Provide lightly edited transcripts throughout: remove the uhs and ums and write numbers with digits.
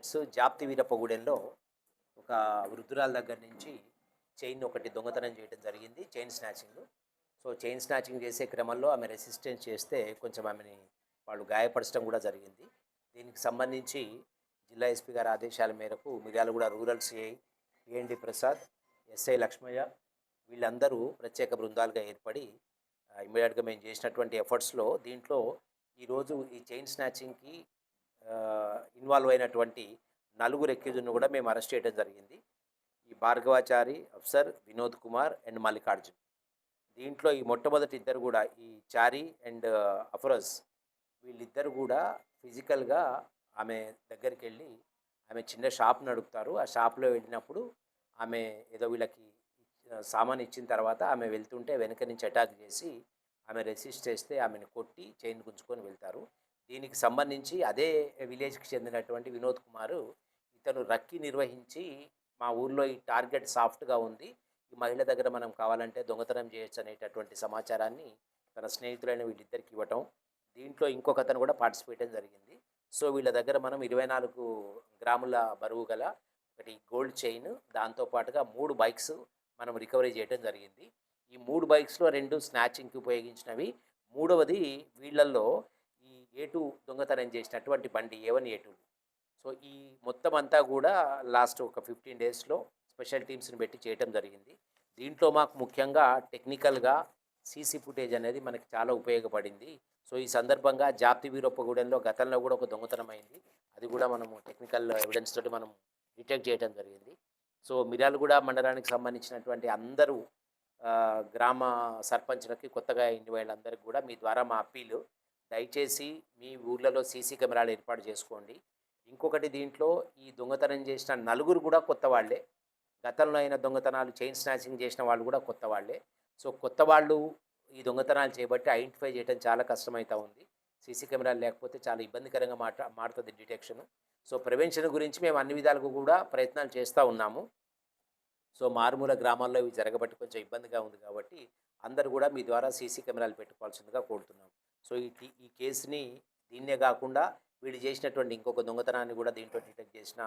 Efforts జాప్తి వీరప్పగూడెంలో ఒక వృద్ధురాల దగ్గర నుంచి చైన్ ఒకటి దొంగతనం చేయడం జరిగింది, chain snatching. So chain snatching చేసే క్రమంలో ఆమె రెసిస్టెన్స్ చేస్తే కొంచెం ఆమెని వాళ్ళు గాయపరచడం కూడా జరిగింది. దీనికి సంబంధించి జిల్లా ఎస్పీ గారి ఆదేశాల మేరకు Miryalaguda rural CI PND Prasad, SI Lakshmaiah వీళ్ళందరూ ప్రత్యేక బృందాలుగా ఏర్పడి ఇమీడియట్గా మేము చేసినటువంటి ఎఫర్ట్స్లో దీంట్లో ఈరోజు ఈ చైన్ స్నాచింగ్కి ఇన్వాల్వ్ అయినటువంటి నలుగురు ఎక్యూజ్ను కూడా మేము అరెస్ట్ చేయడం జరిగింది. ఈ భార్గవాచారి, అఫ్సర్, వినోద్ కుమార్ అండ్ మల్లికార్జున్. దీంట్లో ఈ మొట్టమొదటి ఇద్దరు కూడా ఈ చారి అండ్ అఫ్రోజ్ వీళ్ళిద్దరు కూడా ఫిజికల్గా ఆమె దగ్గరికి వెళ్ళి ఆమె చిన్న షాప్ నడుపుతారు. ఆ షాప్లో వెళ్ళినప్పుడు ఆమె ఏదో వీళ్ళకి సామాన్ ఇచ్చిన తర్వాత ఆమె వెళ్తుంటే వెనక నుంచి అటాక్ చేసి ఆమె రెసిస్ట్ చేస్తే ఆమెను కొట్టి చైన్ గుంజుకొని వెళ్తారు. దీనికి సంబంధించి అదే విలేజ్కి చెందినటువంటి వినోద్ కుమారు ఇతను రక్కి నిర్వహించి మా ఊర్లో ఈ టార్గెట్ సాఫ్ట్గా ఉంది, ఈ మహిళ దగ్గర మనం కావాలంటే దొంగతనం చేయొచ్చు అనేటటువంటి సమాచారాన్ని తన స్నేహితులైన వీళ్ళిద్దరికి ఇవ్వటం, దీంట్లో ఇంకొకతను కూడా పార్టిసిపేట్ జరిగింది. సో వీళ్ళ దగ్గర మనం 24 గ్రాముల బరువు గల ఒకటి గోల్డ్ చైన్, దాంతోపాటుగా 3 బైక్స్ మనం రికవరీ చేయడం జరిగింది. ఈ 3 బైక్స్లో 2 స్నాచింగ్కి ఉపయోగించినవి, మూడవది వీళ్ళల్లో ఈ A2 దొంగతనం చేసినటువంటి బండి A1 A2. సో ఈ మొత్తం అంతా కూడా లాస్ట్ ఒక 15 డేస్లో స్పెషల్ టీమ్స్ని పెట్టి చేయటం జరిగింది. దీంట్లో మాకు ముఖ్యంగా టెక్నికల్గా సీసీ ఫుటేజ్ అనేది మనకి చాలా ఉపయోగపడింది. సో ఈ సందర్భంగా జాప్తి వీరప్పగూడెంలో గతంలో కూడా ఒక దొంగతనం అయింది, అది కూడా మనము టెక్నికల్ ఎవిడెన్స్ తోటి మనం డిటెక్ట్ చేయడం జరిగింది. సో మిర్యాలగూడ మండలానికి సంబంధించినటువంటి అందరూ గ్రామ సర్పంచ్లకి కొత్తగా ఎన్ని వాళ్ళందరికీ కూడా మీ ద్వారా మా అప్పీలు, దయచేసి మీ ఊర్లలో సీసీ కెమెరాలు ఏర్పాటు చేసుకోండి. ఇంకొకటి, దీంట్లో ఈ దొంగతనం చేసిన నలుగురు కూడా కొత్త వాళ్ళే, గతంలో అయిన దొంగతనాలు చైన్ స్నాచింగ్ చేసిన వాళ్ళు కూడా కొత్త వాళ్ళే. సో కొత్త వాళ్ళు ఈ దొంగతనాలు చేయబట్టి ఐడెంటిఫై చేయడం చాలా కష్టమవుతూ ఉంది. సీసీ కెమెరాలు లేకపోతే చాలా ఇబ్బందికరంగా మారుతుంది డిటెక్షన్. సో ప్రివెన్షన్ గురించి మేము అన్ని విధాలుగా కూడా ప్రయత్నాలు చేస్తూ ఉన్నాము. సో మారుమూల గ్రామాల్లో ఇవి జరగబట్టి కొంచెం ఇబ్బందిగా ఉంది కాబట్టి అందరూ కూడా మీ ద్వారా సీసీ కెమెరాలు పెట్టుకోవాల్సిందిగా కోరుతున్నాం. సో ఈ కేసుని దీన్నే కాకుండా వీళ్ళు చేసినటువంటి ఇంకొక దొంగతనాన్ని కూడా దీంట్లో డిటెక్ట్ చేసిన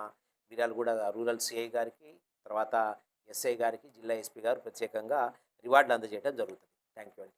మిర్యాలగూడ రూరల్ సిఐ గారికి, తర్వాత ఎస్ఐ గారికి జిల్లా ఎస్పీ గారు ప్రత్యేకంగా రివార్డులు అందజేయడం జరుగుతుంది. థ్యాంక్ యూ అండి.